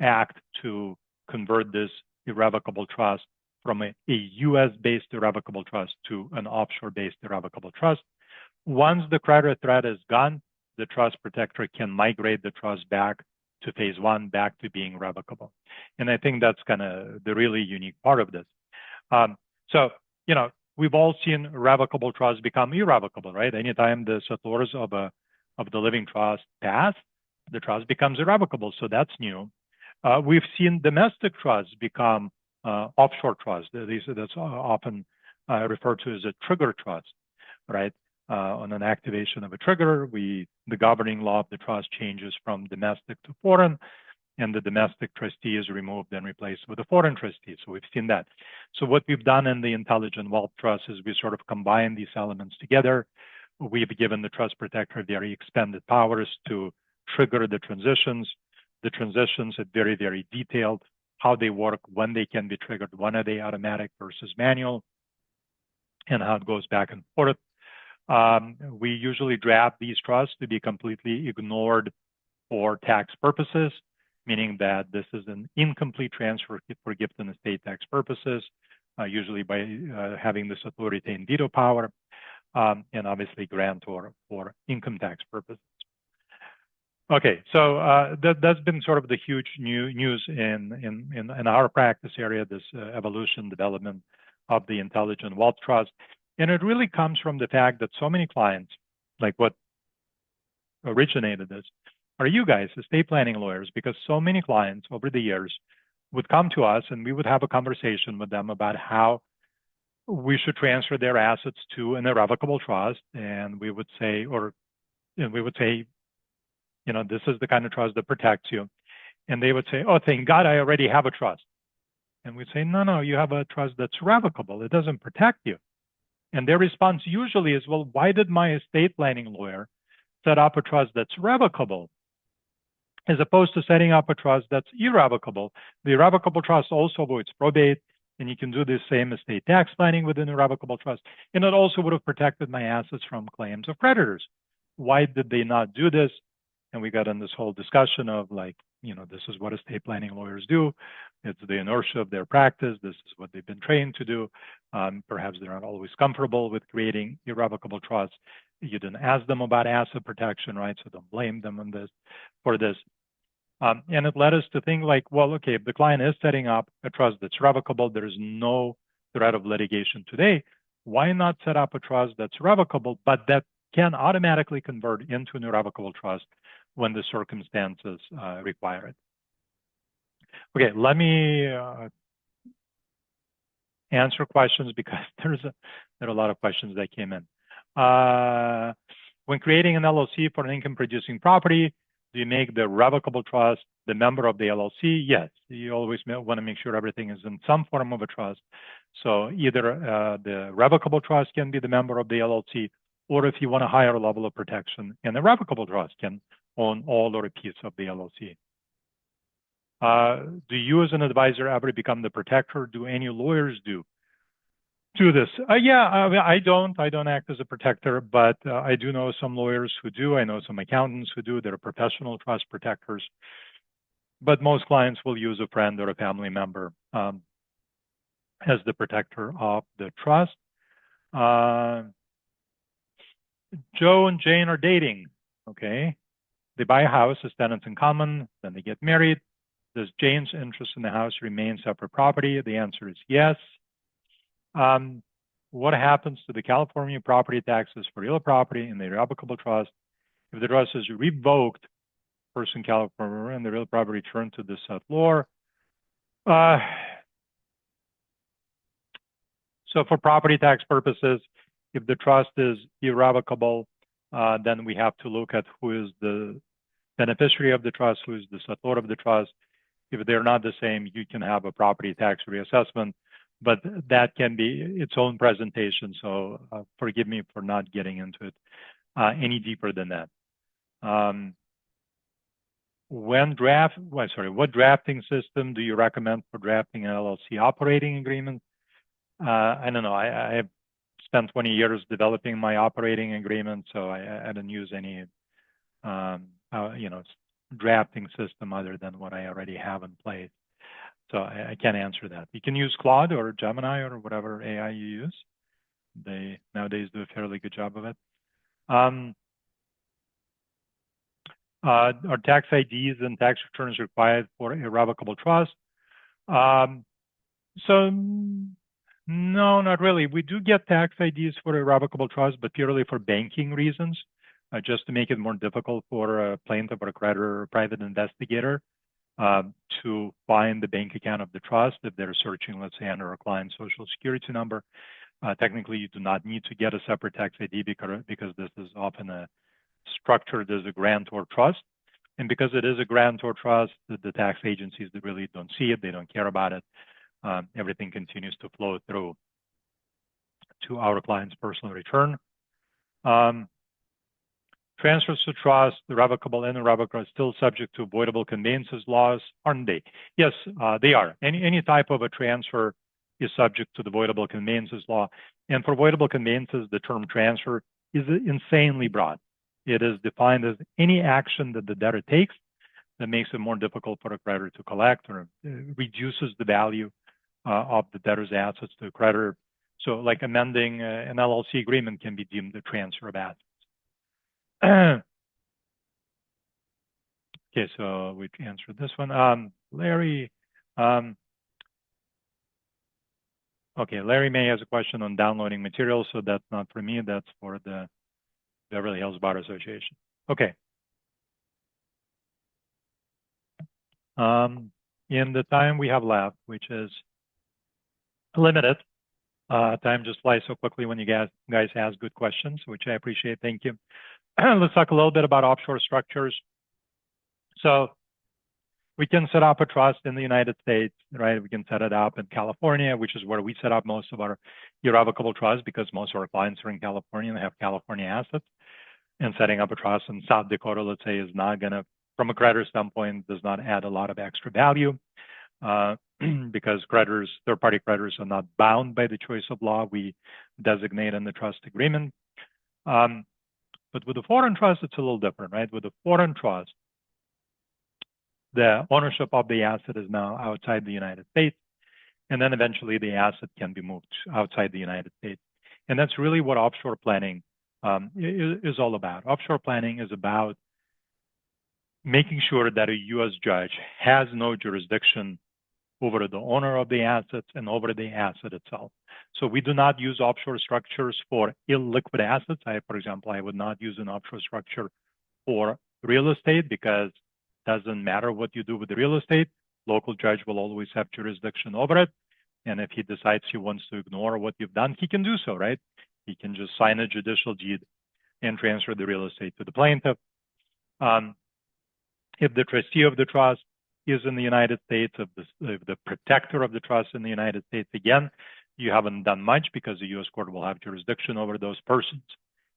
act to convert this irrevocable trust from a US-based irrevocable trust to an offshore-based irrevocable trust. Once the creditor threat is gone, the trust protector can migrate the trust back to phase one, back to being revocable. And I think that's kind of the really unique part of this. So, you know, we've all seen revocable trusts become irrevocable, right? Anytime the settlors of the living trust pass, the trust becomes irrevocable. So that's new. We've seen domestic trusts become offshore trusts. That's often referred to as a trigger trust, right? On an activation of a trigger, the governing law of the trust changes from domestic to foreign, and the domestic trustee is removed and replaced with a foreign trustee. So we've seen that. So what we've done in the Intelligent Wealth Trust is we sort of combine these elements together. We've given the trust protector very expanded powers to trigger the transitions. The transitions are very, very detailed, how they work, when they can be triggered, when are they automatic versus manual, and how it goes back and forth. We usually draft these trusts to be completely ignored for tax purposes, meaning that this is an incomplete transfer for gift and estate tax purposes, usually by having the settlor retain veto power, and obviously grantor for income tax purposes. Okay, so that's been sort of the huge news in our practice area, this evolution, development of the Intelligent Wealth Trust. And it really comes from the fact that so many clients, like what originated this, are you guys, estate planning lawyers, because so many clients over the years would come to us and we would have a conversation with them about how we should transfer their assets to an irrevocable trust. And we would say, you know, this is the kind of trust that protects you. And they would say, oh, thank God, I already have a trust. And we'd say, no, you have a trust that's revocable. It doesn't protect you. And their response usually is, well, why did my estate planning lawyer set up a trust that's revocable as opposed to setting up a trust that's irrevocable? The irrevocable trust also avoids probate, and you can do the same estate tax planning with an irrevocable trust. And it also would have protected my assets from claims of creditors. Why did they not do this? And we got in this whole discussion of like, you know, this is what estate planning lawyers do. It's the inertia of their practice. This is what they've been trained to do. Perhaps they're not always comfortable with creating irrevocable trusts. You didn't ask them about asset protection, right? So don't blame them on this for this. And it led us to think like, well, okay, if the client is setting up a trust that's revocable, there is no threat of litigation today. Why not set up a trust that's revocable, but that can automatically convert into an irrevocable trust when the circumstances require it. Okay, let me answer questions because there are a lot of questions that came in. When creating an LLC for an income-producing property, do you make the revocable trust the member of the LLC? Yes, you always want to make sure everything is in some form of a trust. So either the revocable trust can be the member of the LLC, or if you want a higher level of protection, an irrevocable trust can own all or a piece of the LLC. Do you as an advisor ever become the protector? Do any lawyers do this? Yeah, I don't act as a protector, but I do know some lawyers who do. I know some accountants who do. They're professional trust protectors. But most clients will use a friend or a family member as the protector of the trust. Joe and Jane are dating, okay? They buy a house as tenants in common, then they get married. Does Jane's interest in the house remain separate property? The answer is yes. What happens to the California property taxes for real property in the irrevocable trust if the trust is revoked, first in California, and the real property returned to the settlor? So for property tax purposes, if the trust is irrevocable, then we have to look at who is the beneficiary of the trust, who is the settlor of the trust. If they're not the same, you can have a property tax reassessment, but that can be its own presentation. So forgive me for not getting into it any deeper than that. What drafting system do you recommend for drafting an LLC operating agreement? I don't know. I have spent 20 years developing my operating agreement, so I don't use any, drafting system other than what I already have in place. So I can't answer that. You can use Claude or Gemini or whatever AI you use. They nowadays do a fairly good job of it. Are tax IDs and tax returns required for irrevocable trust? So no, not really. We do get tax IDs for irrevocable trust, but purely for banking reasons, just to make it more difficult for a plaintiff or a creditor or a private investigator to find the bank account of the trust if they're searching, let's say, under a client's social security number. Technically, you do not need to get a separate tax ID because this is often structured as a grantor trust. And because it is a grantor trust, the tax agencies, they really don't see it. They don't care about it. Everything continues to flow through to our client's personal return. Transfers to trust, the revocable and irrevocable, are still subject to avoidable conveyances laws, aren't they? Yes, they are. Any type of a transfer is subject to the avoidable conveyances law. And for avoidable conveyances, the term transfer is insanely broad. It is defined as any action that the debtor takes that makes it more difficult for a creditor to collect or reduces the value of the debtor's assets to the creditor. So like amending an LLC agreement can be deemed a transfer of assets. Okay, so we answered this one. Larry, okay, Larry May has a question on downloading materials, so that's not for me, that's for the Beverly Hills Bar Association. Okay. In the time we have left, which is limited, time just flies so quickly when you guys ask good questions, which I appreciate. Thank you. Let's talk a little bit about offshore structures. So we can set up a trust in the United States, right? We can set it up in California, which is where we set up most of our irrevocable trusts because most of our clients are in California and they have California assets. And setting up a trust in South Dakota, let's say, is not going to, from a creditor standpoint, does not add a lot of extra value because creditors, third-party creditors, are not bound by the choice of law we designate in the trust agreement. But with a foreign trust, it's a little different, right? With a foreign trust, the ownership of the asset is now outside the United States, and then eventually the asset can be moved outside the United States. And that's really what offshore planning is all about. Offshore planning is about making sure that a U.S. judge has no jurisdiction over the owner of the assets and over the asset itself. So we do not use offshore structures for illiquid assets. For example, I would not use an offshore structure for real estate because it doesn't matter what you do with the real estate. Local judge will always have jurisdiction over it. And if he decides he wants to ignore what you've done, he can do so, right? He can just sign a judicial deed and transfer the real estate to the plaintiff. If the trustee of the trust is in the United States, if the protector of the trust in the United States, again, you haven't done much because the U.S. court will have jurisdiction over those persons,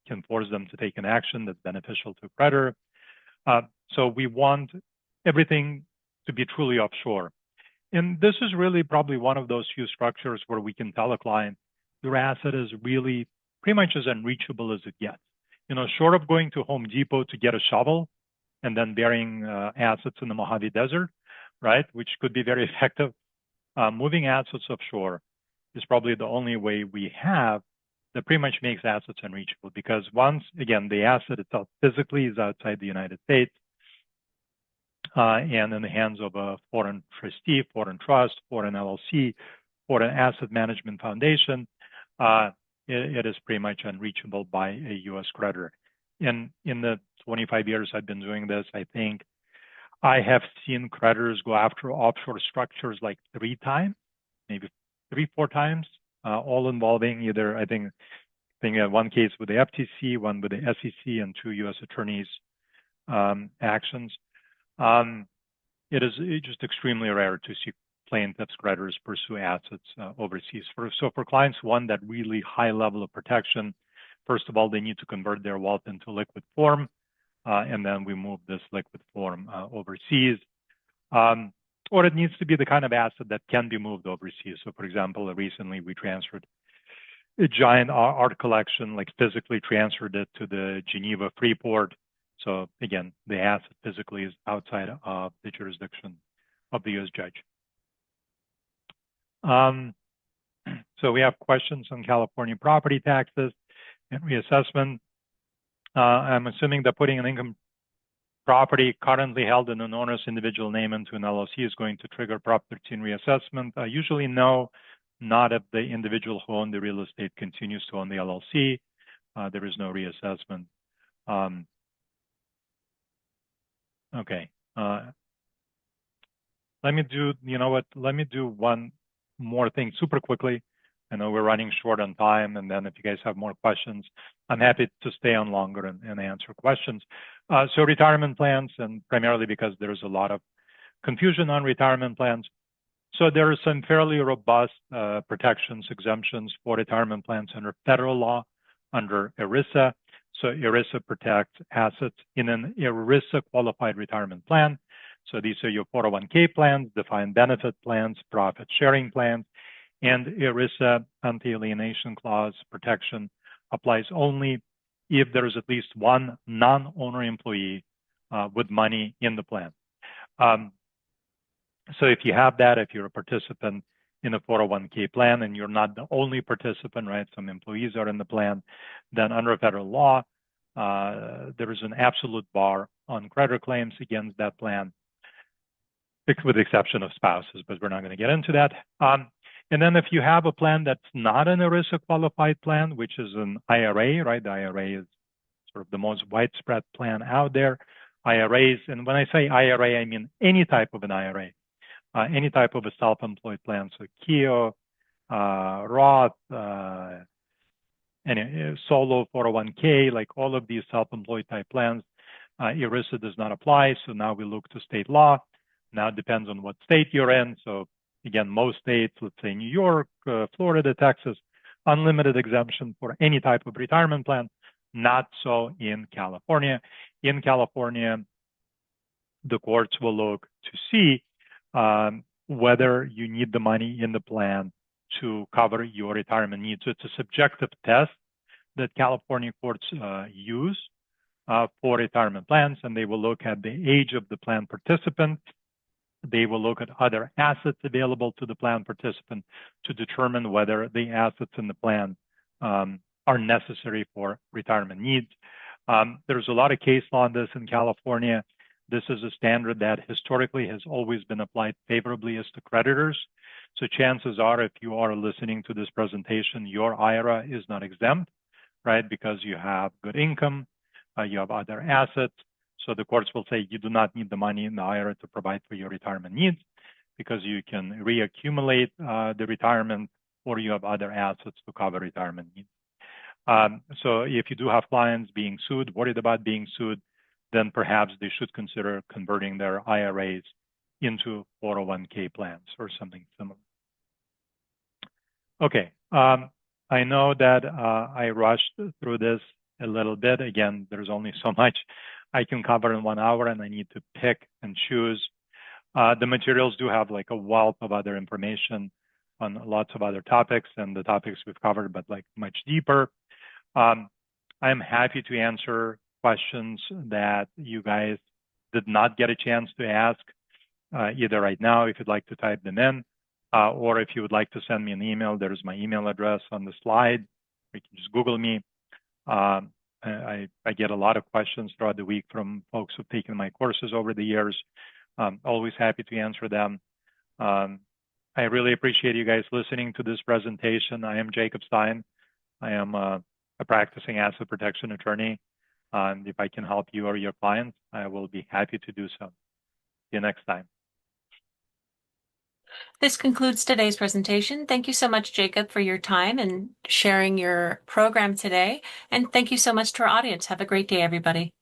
can force them to take an action that's beneficial to a creditor. So we want everything to be truly offshore. And this is really probably one of those few structures where we can tell a client, your asset is really pretty much as unreachable as it gets. Short of going to Home Depot to get a shovel and then burying assets in the Mojave Desert, right, which could be very effective, moving assets offshore is probably the only way we have that pretty much makes assets unreachable. Because once, again, the asset itself physically is outside the United States and in the hands of a foreign trustee, foreign trust, foreign LLC, foreign asset management foundation, it is pretty much unreachable by a U.S. creditor. In the 25 years I've been doing this, I think I have seen creditors go after offshore structures like 3 times, maybe 3-4 times, all involving either, I think one case with the FTC, one with the SEC, and 2 U.S. attorneys' actions. It is just extremely rare to see plaintiffs, creditors pursue assets overseas. So for clients who want that really high level of protection, first of all, they need to convert their wealth into liquid form, and then we move this liquid form overseas. Or it needs to be the kind of asset that can be moved overseas. So for example, recently we transferred a giant art collection, like physically transferred it to the Geneva Freeport. So again, the asset physically is outside of the jurisdiction of the U.S. judge. So we have questions on California property taxes and reassessment. I'm assuming that putting an income property currently held in an owner's individual name into an LLC is going to trigger Prop 13 reassessment. Usually no, not if the individual who owned the real estate continues to own the LLC. There is no reassessment. Okay. Let me do, let me do one more thing super quickly. I know we're running short on time, and then if you guys have more questions, I'm happy to stay on longer and answer questions. So retirement plans, and primarily because there's a lot of confusion on retirement plans. So there are some fairly robust protections, exemptions for retirement plans under federal law, under ERISA. So ERISA protects assets in an ERISA qualified retirement plan. So these are your 401k plans, defined benefit plans, profit sharing plans, and ERISA anti-alienation clause protection applies only if there is at least one non-owner employee with money in the plan. So if you have that, if you're a participant in a 401k plan and you're not the only participant, right, some employees are in the plan, then under federal law, there is an absolute bar on creditor claims against that plan, with the exception of spouses, but we're not going to get into that. And then if you have a plan that's not an ERISA qualified plan, which is an IRA, right? The IRA is sort of the most widespread plan out there. IRAs, and when I say IRA, I mean any type of an IRA, any type of a self-employed plan. So KEO, Roth, any solo 401k, like all of these self-employed type plans, ERISA does not apply. So now we look to state law. Now it depends on what state you're in. So again, most states, let's say New York, Florida, Texas, unlimited exemption for any type of retirement plan. Not so in California. In California, the courts will look to see whether you need the money in the plan to cover your retirement needs. So it's a subjective test that California courts use for retirement plans, and they will look at the age of the plan participant. They will look at other assets available to the plan participant to determine whether the assets in the plan are necessary for retirement needs. There's a lot of case law on this in California. This is a standard that historically has always been applied favorably as to creditors. So chances are, if you are listening to this presentation, your IRA is not exempt, right? Because you have good income, you have other assets. So the courts will say you do not need the money in the IRA to provide for your retirement needs because you can reaccumulate the retirement, or you have other assets to cover retirement needs. So if you do have clients being sued, worried about being sued, then perhaps they should consider converting their IRAs into 401k plans or something similar. Okay, I know that I rushed through this a little bit. Again, there's only so much I can cover in 1 hour, and I need to pick and choose. The materials do have like a wealth of other information on lots of other topics and the topics we've covered, but like much deeper. I'm happy to answer questions that you guys did not get a chance to ask, either right now, if you'd like to type them in, or if you would like to send me an email, there's my email address on the slide. You can just Google me. I get a lot of questions throughout the week from folks who've taken my courses over the years. Always happy to answer them. I really appreciate you guys listening to this presentation. I am Jacob Stein. I am a practicing asset protection attorney. And if I can help you or your clients, I will be happy to do so. See you next time. This concludes today's presentation. Thank you so much, Jacob, for your time and sharing your program today. And thank you so much to our audience. Have a great day, everybody.